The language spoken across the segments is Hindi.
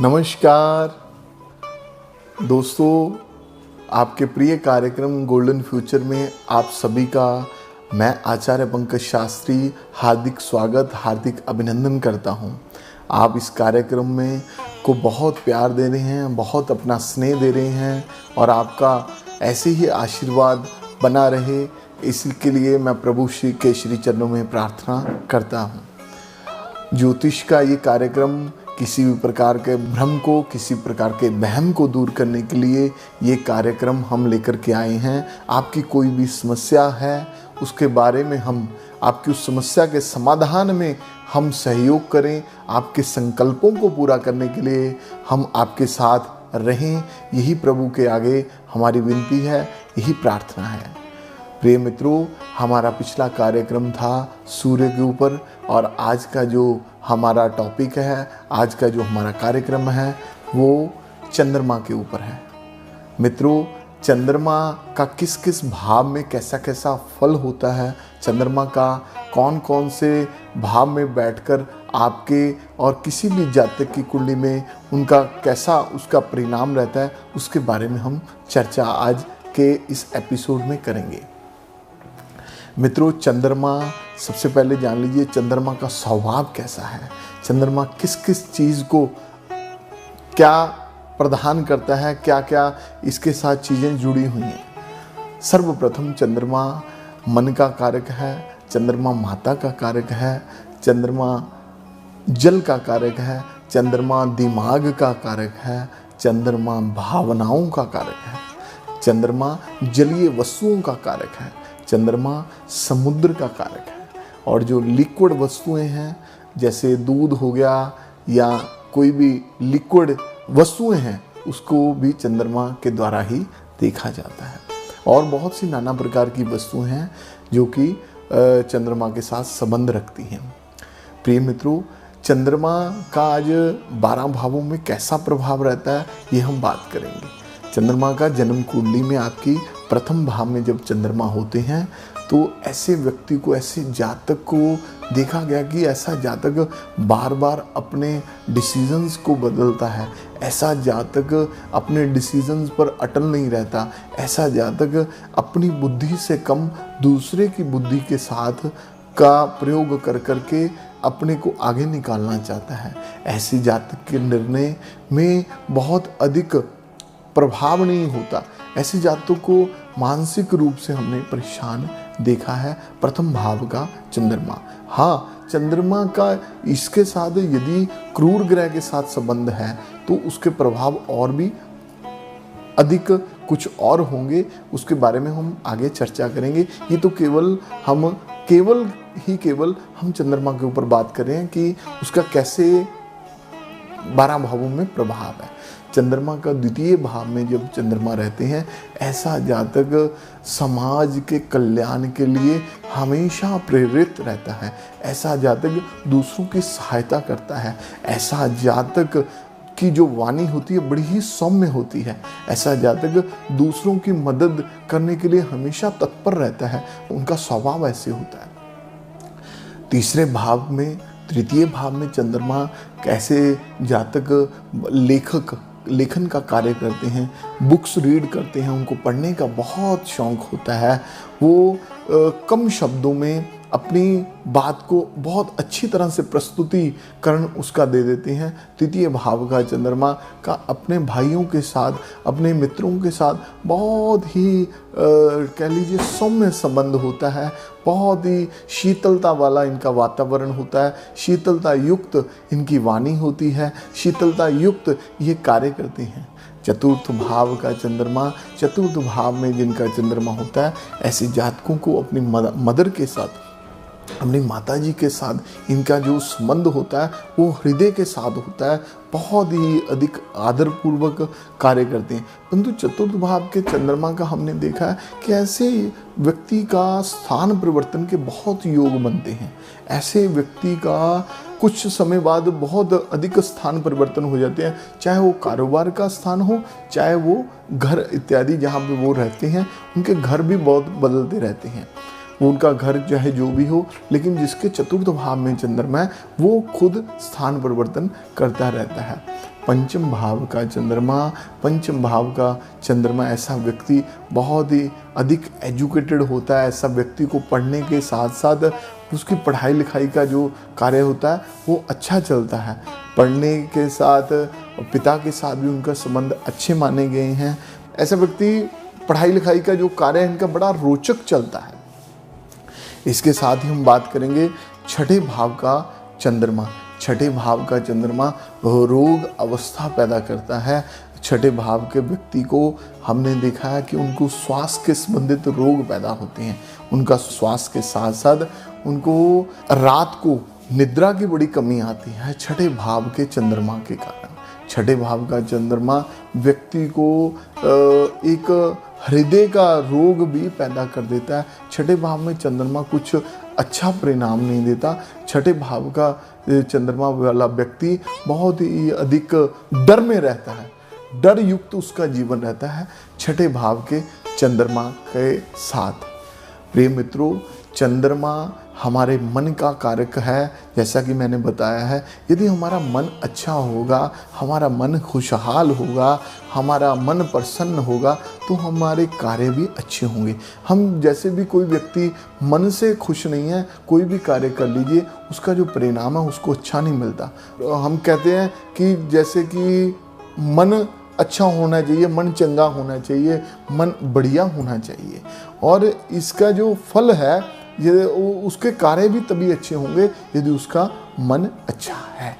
नमस्कार दोस्तों, आपके प्रिय कार्यक्रम गोल्डन फ्यूचर में आप सभी का मैं आचार्य पंकज शास्त्री हार्दिक स्वागत, हार्दिक अभिनंदन करता हूं। आप इस कार्यक्रम में को बहुत प्यार दे रहे हैं, बहुत अपना स्नेह दे रहे हैं और आपका ऐसे ही आशीर्वाद बना रहे, इसके लिए मैं प्रभु श्री के श्री चरणों में प्रार्थना करता हूं। ज्योतिष का ये कार्यक्रम किसी भी प्रकार के भ्रम को, किसी प्रकार के वहम को दूर करने के लिए ये कार्यक्रम हम लेकर के आए हैं। आपकी कोई भी समस्या है उसके बारे में हम आपकी उस समस्या के समाधान में हम सहयोग करें, आपके संकल्पों को पूरा करने के लिए हम आपके साथ रहें, यही प्रभु के आगे हमारी विनती है, यही प्रार्थना है। प्रिय मित्रों, हमारा पिछला कार्यक्रम था सूर्य के ऊपर और आज का जो हमारा टॉपिक है, आज का जो हमारा कार्यक्रम है वो चंद्रमा के ऊपर है। मित्रों, चंद्रमा का किस किस भाव में कैसा कैसा फल होता है, चंद्रमा का कौन कौन से भाव में बैठकर आपके और किसी भी जातक की कुंडली में उनका कैसा उसका परिणाम रहता है, उसके बारे में हम चर्चा आज के इस एपिसोड में करेंगे। मित्रों, चंद्रमा सबसे पहले जान लीजिए चंद्रमा का स्वभाव कैसा है, चंद्रमा किस किस चीज़ को क्या प्रदान करता है, क्या क्या इसके साथ चीज़ें जुड़ी हुई हैं। सर्वप्रथम चंद्रमा मन का कारक है, चंद्रमा माता का कारक है, चंद्रमा जल का कारक है, चंद्रमा दिमाग का कारक है, चंद्रमा भावनाओं का कारक है, चंद्रमा जलीय वस्तुओं का कारक है, चंद्रमा समुद्र का कारक है और जो लिक्विड वस्तुएं हैं जैसे दूध हो गया या कोई भी लिक्विड वस्तुएं हैं उसको भी चंद्रमा के द्वारा ही देखा जाता है। और बहुत सी नाना प्रकार की वस्तुएं हैं जो कि चंद्रमा के साथ संबंध रखती हैं। प्रिय मित्रों, चंद्रमा का आज 12 भावों में कैसा प्रभाव रहता है ये हम बात करेंगे। चंद्रमा का जन्म कुंडली में आपकी प्रथम भाव में जब चंद्रमा होते हैं तो ऐसे व्यक्ति को, ऐसे जातक को देखा गया कि ऐसा जातक बार बार अपने डिसीजंस को बदलता है, ऐसा जातक अपने डिसीजंस पर अटल नहीं रहता, ऐसा जातक अपनी बुद्धि से कम दूसरे की बुद्धि के साथ का प्रयोग कर करके अपने को आगे निकालना चाहता है। ऐसे जातक के निर्णय में बहुत अधिक प्रभाव नहीं होता, ऐसे जातकों को मानसिक रूप से हमने परेशान देखा है। प्रथम भाव का चंद्रमा, हाँ, चंद्रमा का इसके साथ यदि क्रूर ग्रह के साथ संबंध है तो उसके प्रभाव और भी अधिक कुछ और होंगे, उसके बारे में हम आगे चर्चा करेंगे। ये तो केवल हम चंद्रमा के ऊपर बात कर रहे हैं कि उसका कैसे 12 भावों में प्रभाव है। चंद्रमा का द्वितीय भाव में जब चंद्रमा रहते हैं, ऐसा जातक समाज के कल्याण के लिए हमेशा प्रेरित रहता है, ऐसा जातक दूसरों की सहायता करता है, ऐसा जातक की जो वाणी होती है बड़ी ही सौम्य होती है, ऐसा जातक दूसरों की मदद करने के लिए हमेशा तत्पर रहता है, उनका स्वभाव ऐसे होता है। तीसरे भाव में, तृतीय भाव में चंद्रमा कैसे जातक लेखन का कार्य करते हैं, बुक्स रीड करते हैं, उनको पढ़ने का बहुत शौक होता है, वो कम शब्दों में अपनी बात को बहुत अच्छी तरह से प्रस्तुतिकरण उसका दे देते हैं। तृतीय भाव का चंद्रमा का अपने भाइयों के साथ, अपने मित्रों के साथ बहुत ही कह लीजिए सौम्य संबंध होता है, बहुत ही शीतलता वाला इनका वातावरण होता है, शीतलता युक्त इनकी वाणी होती है, शीतलता युक्त ये कार्य करते हैं। चतुर्थ भाव का चंद्रमा, चतुर्थ भाव में जिनका चंद्रमा होता है, ऐसे जातकों को अपनी मदर के साथ, अपनी माताजी के साथ इनका जो संबंध होता है वो हृदय के साथ होता है, बहुत ही अधिक आदरपूर्वक कार्य करते हैं। परंतु चतुर्थ भाव के चंद्रमा का हमने देखा है कि ऐसे व्यक्ति का स्थान परिवर्तन के बहुत योग बनते हैं, ऐसे व्यक्ति का कुछ समय बाद बहुत अधिक स्थान परिवर्तन हो जाते हैं, चाहे वो कारोबार का स्थान हो, चाहे वो घर इत्यादि जहाँ पे वो रहते हैं उनके घर भी बहुत बदलते रहते हैं। उनका घर चाहे जो भी हो, लेकिन जिसके चतुर्थ भाव में चंद्रमा है वो खुद स्थान परिवर्तन करता रहता है। पंचम भाव का चंद्रमा, पंचम भाव का चंद्रमा ऐसा व्यक्ति बहुत ही अधिक एजुकेटेड होता है। ऐसा व्यक्ति को पढ़ने के साथ साथ उसकी पढ़ाई लिखाई का जो कार्य होता है वो अच्छा चलता है। पढ़ने के साथ पिता के साथ भी उनका संबंध अच्छे माने गए हैं। ऐसा व्यक्ति पढ़ाई लिखाई का जो कार्य है इनका बड़ा रोचक चलता है। इसके साथ ही हम बात करेंगे छठे भाव का चंद्रमा। छठे भाव का चंद्रमा रोग अवस्था पैदा करता है। छठे भाव के व्यक्ति को हमने देखा है कि उनको श्वास के संबंधित रोग पैदा होते हैं। उनका श्वास के साथ साथ उनको रात को निद्रा की बड़ी कमी आती है छठे भाव के चंद्रमा के कारण। छठे भाव का चंद्रमा व्यक्ति को एक हृदय का रोग भी पैदा कर देता है। छठे भाव में चंद्रमा कुछ अच्छा परिणाम नहीं देता। छठे भाव का चंद्रमा वाला व्यक्ति बहुत ही अधिक डर में रहता है, डर युक्त उसका जीवन रहता है छठे भाव के चंद्रमा के साथ। प्रिय मित्रों, चंद्रमा हमारे मन का कारक है। जैसा कि मैंने बताया है, यदि हमारा मन अच्छा होगा, हमारा मन खुशहाल होगा, हमारा मन प्रसन्न होगा तो हमारे कार्य भी अच्छे होंगे। हम जैसे भी कोई व्यक्ति मन से खुश नहीं है, कोई भी कार्य कर लीजिए उसका जो परिणाम है उसको अच्छा नहीं मिलता। हम कहते हैं कि जैसे कि मन अच्छा होना चाहिए, मन चंगा होना चाहिए, मन बढ़िया होना चाहिए, और इसका जो फल है ये उसके कार्य भी तभी अच्छे होंगे यदि उसका मन अच्छा है।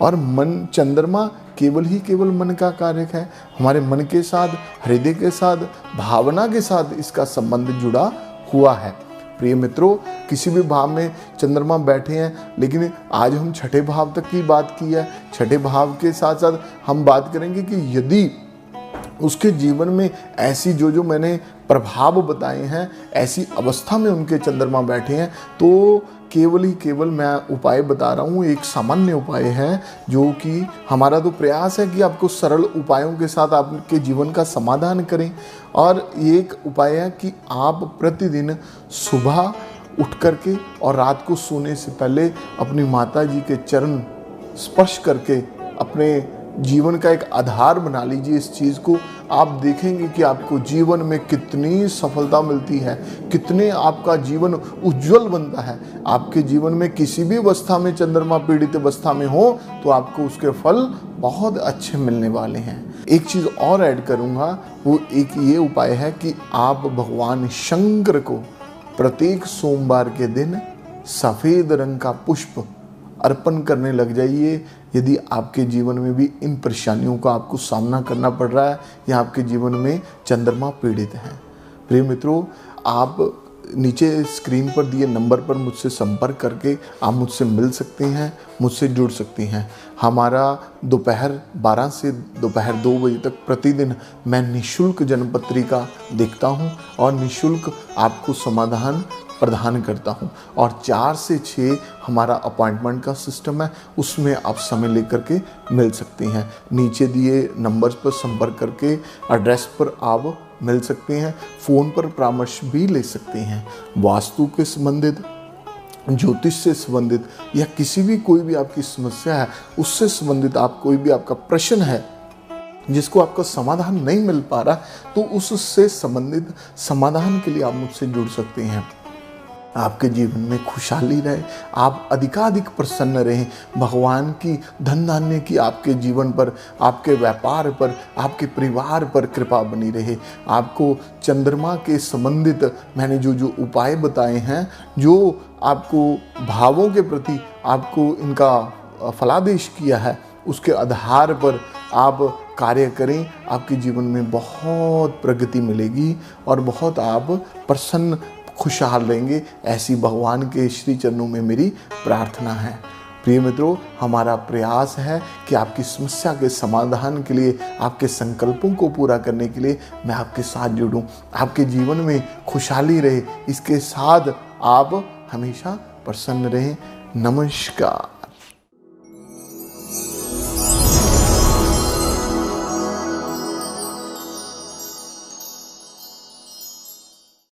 और मन चंद्रमा केवल मन का कारक है। हमारे मन के साथ, हृदय के साथ, भावना के साथ इसका संबंध जुड़ा हुआ है। प्रिय मित्रों, किसी भी भाव में चंद्रमा बैठे हैं, लेकिन आज हम छठे भाव तक की बात की है। छठे भाव के साथ साथ हम बात करेंगे कि यदि उसके जीवन में ऐसी जो मैंने प्रभाव बताए हैं, ऐसी अवस्था में उनके चंद्रमा बैठे हैं, तो केवल मैं उपाय बता रहा हूँ। एक सामान्य उपाय है जो कि हमारा तो प्रयास है कि आपको सरल उपायों के साथ आपके जीवन का समाधान करें। और एक उपाय है कि आप प्रतिदिन सुबह उठ करके और रात को सोने से पहले अपनी माता जी के चरण स्पर्श करके अपने जीवन का एक आधार बना लीजिए इस चीज़ को। आप देखेंगे कि आपको जीवन में कितनी सफलता मिलती है, कितने आपका जीवन उज्जवल बनता है। आपके जीवन में किसी भी अवस्था में चंद्रमा पीड़ित अवस्था में हो तो आपको उसके फल बहुत अच्छे मिलने वाले हैं। एक चीज़ और ऐड करूँगा, वो एक ये उपाय है कि आप भगवान शंकर को प्रत्येक सोमवार के दिन सफ़ेद रंग का पुष्प अर्पण करने लग जाइए। यदि आपके जीवन में भी इन परेशानियों का आपको सामना करना पड़ रहा है या आपके जीवन में चंद्रमा पीड़ित है। प्रिय मित्रों, आप नीचे स्क्रीन पर दिए नंबर पर मुझसे संपर्क करके आप मुझसे मिल सकते हैं, मुझसे जुड़ सकती हैं। हमारा दोपहर 12 से दोपहर 2 बजे तक प्रतिदिन मैं निःशुल्क जनपत्रिका देखता हूं और निःशुल्क आपको समाधान प्रदान करता हूं। और 4 से 6 हमारा अपॉइंटमेंट का सिस्टम है, उसमें आप समय लेकर के मिल सकते हैं। नीचे दिए नंबर्स पर संपर्क करके एड्रेस पर आप मिल सकते हैं। फ़ोन पर परामर्श भी ले सकते हैं। वास्तु के संबंधित, ज्योतिष से संबंधित या किसी भी कोई भी आपकी समस्या है उससे संबंधित, आप कोई भी आपका प्रश्न है जिसको आपका समाधान नहीं मिल पा रहा, तो उससे संबंधित समाधान के लिए आप मुझसे जुड़ सकते हैं। आपके जीवन में खुशहाली रहे, आप अधिकाधिक प्रसन्न रहें, भगवान की धन धान्य की आपके जीवन पर, आपके व्यापार पर, आपके परिवार पर कृपा बनी रहे। आपको चंद्रमा के संबंधित मैंने जो उपाय बताए हैं, जो आपको भावों के प्रति आपको इनका फलादेश किया है, उसके आधार पर आप कार्य करें। आपके जीवन में बहुत प्रगति मिलेगी और बहुत आप प्रसन्न खुशहाल रहेंगे। ऐसी भगवान के श्री चरणों में मेरी प्रार्थना है। प्रिय मित्रों, हमारा प्रयास है कि आपकी समस्या के समाधान के लिए, आपके संकल्पों को पूरा करने के लिए मैं आपके साथ जुड़ूं, आपके जीवन में खुशहाली रहे, इसके साथ आप हमेशा प्रसन्न रहें। नमस्कार।